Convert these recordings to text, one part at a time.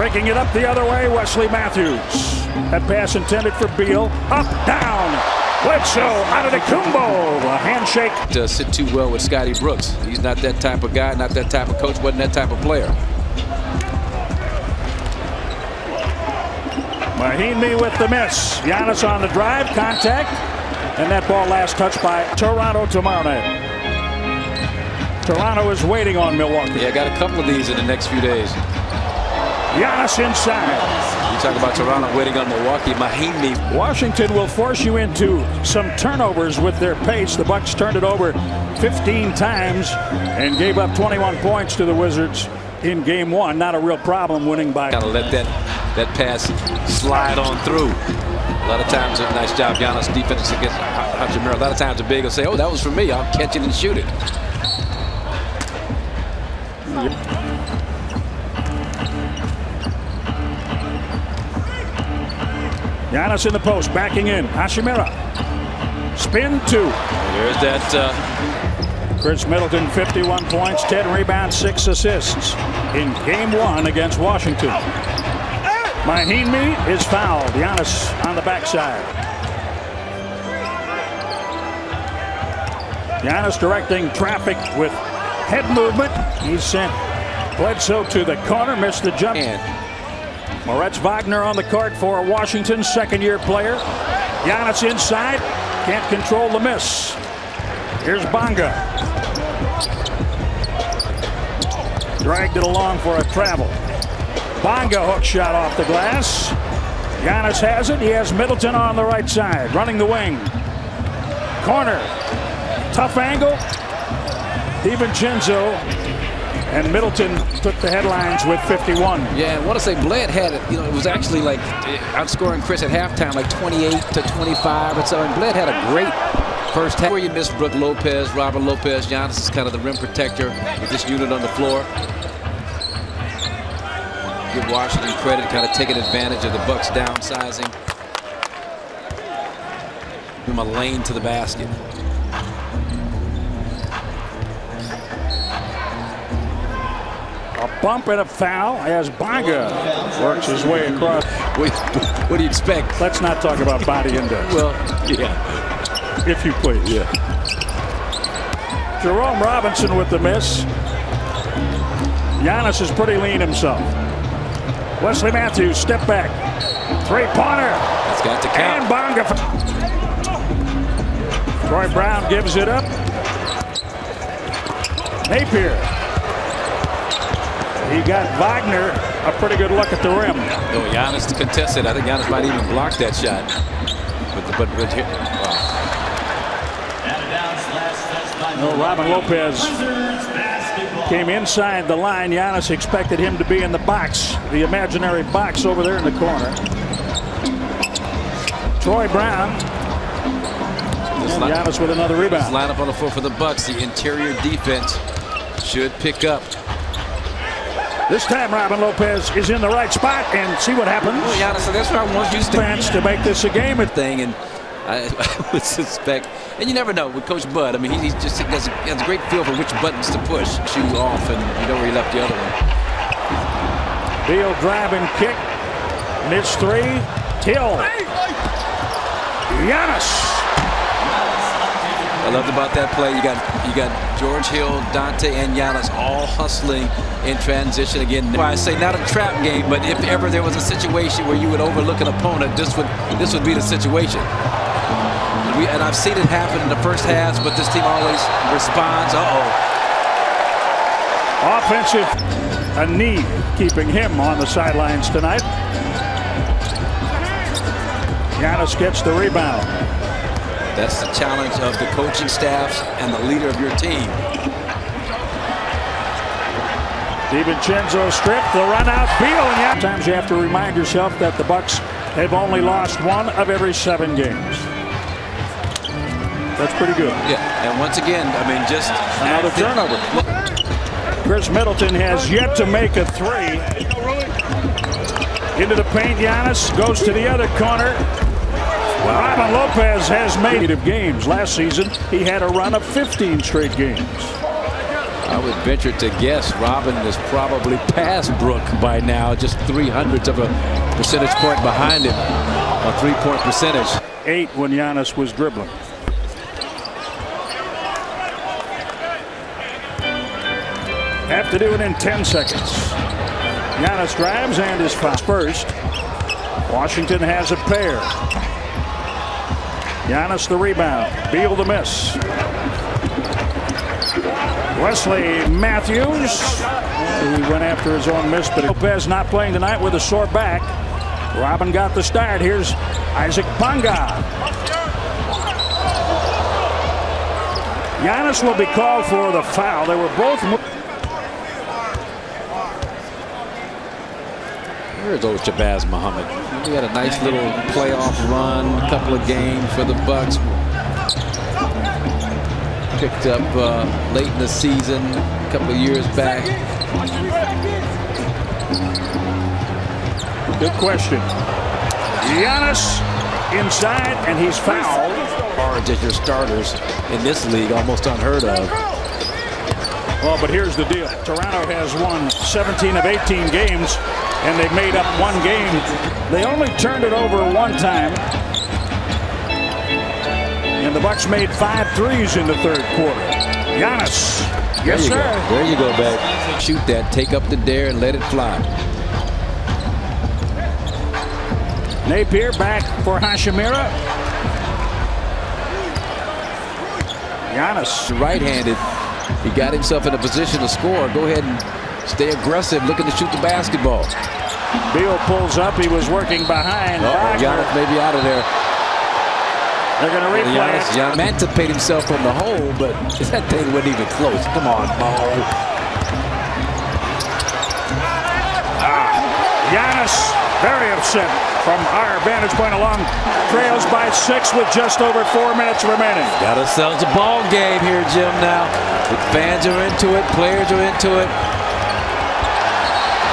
Breaking it up the other way, Wesley Matthews. That pass intended for Beal. Up, down. Bledsoe, Antetokounmpo. A handshake. Does sit too well with Scotty Brooks. He's not that type of guy, not that type of coach, wasn't that type of player. Mahinmi with the miss. Giannis on the drive, contact. And that ball last touched by Toronto tomorrow night. Toronto is waiting on Milwaukee. Yeah, got a couple of these in the next few days. Giannis inside. You talk about Toronto waiting on Milwaukee. Mahinmi. Washington will force you into some turnovers with their pace. The Bucks turned it over 15 times and gave up 21 points to the Wizards in game one. Not a real problem winning by. Gotta let that pass slide on through. A lot of times, a nice job, Giannis defense against Hachimura. A lot of times the big will say, "Oh, that was for me. I'll catch it and shoot it." Giannis in the post, backing in. Hachimura. Spin two. There's that. Chris Middleton, 51 points, 10 rebounds, 6 assists in game one against Washington. Mahinmi is fouled. Giannis on the backside. Giannis directing traffic with head movement. He sent Bledsoe to the corner, missed the jump. Moritz Wagner on the court for Washington, second-year player. Giannis inside, can't control the miss. Here's Bonga. Dragged it along for a travel. Bonga hook shot off the glass. Giannis has it. He has Middleton on the right side, running the wing. Corner. Tough angle. DiVincenzo and Middleton took the headlines with 51. Yeah, I want to say Bled had it. You know, it was actually like outscoring Chris at halftime, like 28-25 or so. And Bled had a great first half. Where you miss Brook Lopez, Robert Lopez. Giannis is kind of the rim protector with this unit on the floor. Give Washington credit, kind of taking advantage of the Bucks downsizing. Give him a lane to the basket. A bump and a foul as Bonga works his way across. What do you expect? Let's not talk about body index. Well, yeah. If you please. Yeah. Jerome Robinson with the miss. Giannis is pretty lean himself. Wesley Matthews, step back. Three-pointer. It's got to count. And Bonga. Troy Brown gives it up. Napier. He got Wagner a pretty good look at the rim. No, Giannis to contest it. I think Giannis might even block that shot. No, Robin Lopez came inside the line. Giannis expected him to be in the box, the imaginary box over there in the corner. Troy Brown. And Giannis with another rebound. This lineup on the floor for the Bucks. The interior defense should pick up. This time Robin Lopez is in the right spot, and see what happens. Well, Giannis, that's where I want you to make this a game thing, and I would suspect, and you never know with Coach Bud. I mean, he just has a great feel for which buttons to push. Shoot off, and you know where he left the other one. Beal drive and kick. Missed three. Till. Giannis. I loved about that play. You got George Hill, Dante, and Giannis all hustling in transition again. I say not a trap game, but if ever there was a situation where you would overlook an opponent, this would be the situation. And I've seen it happen in the first halves, but this team always responds. Offensive, a knee keeping him on the sidelines tonight. Giannis gets the rebound. That's the challenge of the coaching staffs and the leader of your team. DiVincenzo stripped, the run out, Beal. Sometimes you have to remind yourself that the Bucks have only lost 1 of every 7 games. That's pretty good. Yeah, and once again, I mean, just another turnover. Chris Middleton has yet to make a three. Into the paint, Giannis goes to the other corner. Robin Lopez has made games. Last season, he had a run of 15 straight games. I would venture to guess Robin is probably past Brook by now, just 0.03 of a percentage point behind him on three-point percentage. 8 when Giannis was dribbling. Have to do it in 10 seconds. Giannis drives and is fouled first. Washington has a pair. Giannis the rebound. Beal the miss. Wesley Matthews. He went after his own miss, but Lopez not playing tonight with a sore back. Robin got the start. Here's Isaac Bonga. Giannis will be called for the foul. They were both. Here's old Shabazz Muhammad. He had a nice little playoff run, a couple of games for the Bucks. Picked up late in the season, a couple of years back. Good question. Giannis inside, and he's fouled. Hard as your starters in this league, almost unheard of. Well, but here's the deal. Toronto has won 17 of 18 games, and they've made up one game. They only turned it over one time. And the Bucks made 5 threes in the third quarter. Giannis. Yes, sir. There you go, back. Shoot that, take up the dare, and let it fly. Napier back for Hashimura. Giannis. Right-handed. He got himself in a position to score. Go ahead and stay aggressive, looking to shoot the basketball. Beal pulls up. He was working behind. Giannis may be out of there. They're going to replay it. Giannis emancipate himself from the hole, but that thing wasn't even close. Come on, ball. Giannis very upset from our vantage point along. Trails by 6 with just over 4 minutes remaining. Got ourselves a ball game here, Jim, now. The fans are into it. Players are into it.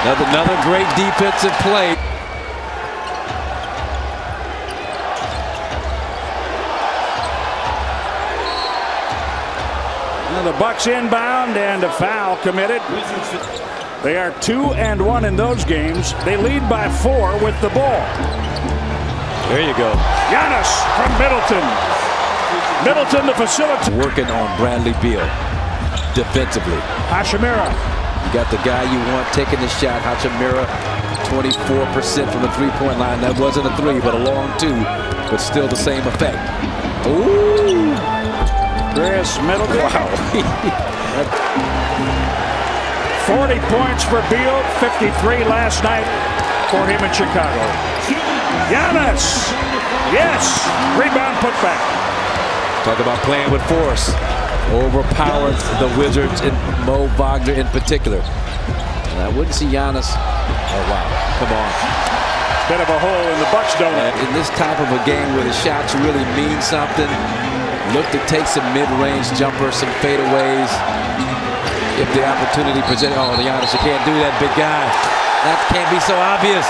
Another great defensive play. Now the Bucks inbound and a foul committed. They are 2-1 in those games. They lead by 4 with the ball. There you go. Giannis from Middleton. Middleton the facility. Working on Bradley Beal defensively. Hashimura. You got the guy you want taking the shot. Hachimura, 24% from the three-point line. That wasn't a 3, but a long 2, but still the same effect. Ooh. Chris Middleton. Wow. 40 points for Beal, 53 last night for him in Chicago. Giannis. Yes. Rebound putback. Talk about playing with force. Overpowered the Wizards and Mo Wagner in particular. And I wouldn't see Giannis. Oh, wow. Come on. Bit of a hole in the Bucks donut. In this type of a game where the shots really mean something, look to take some mid-range jumpers, some fadeaways. If the opportunity presented, oh, Giannis, you can't do that, big guy. That can't be so obvious.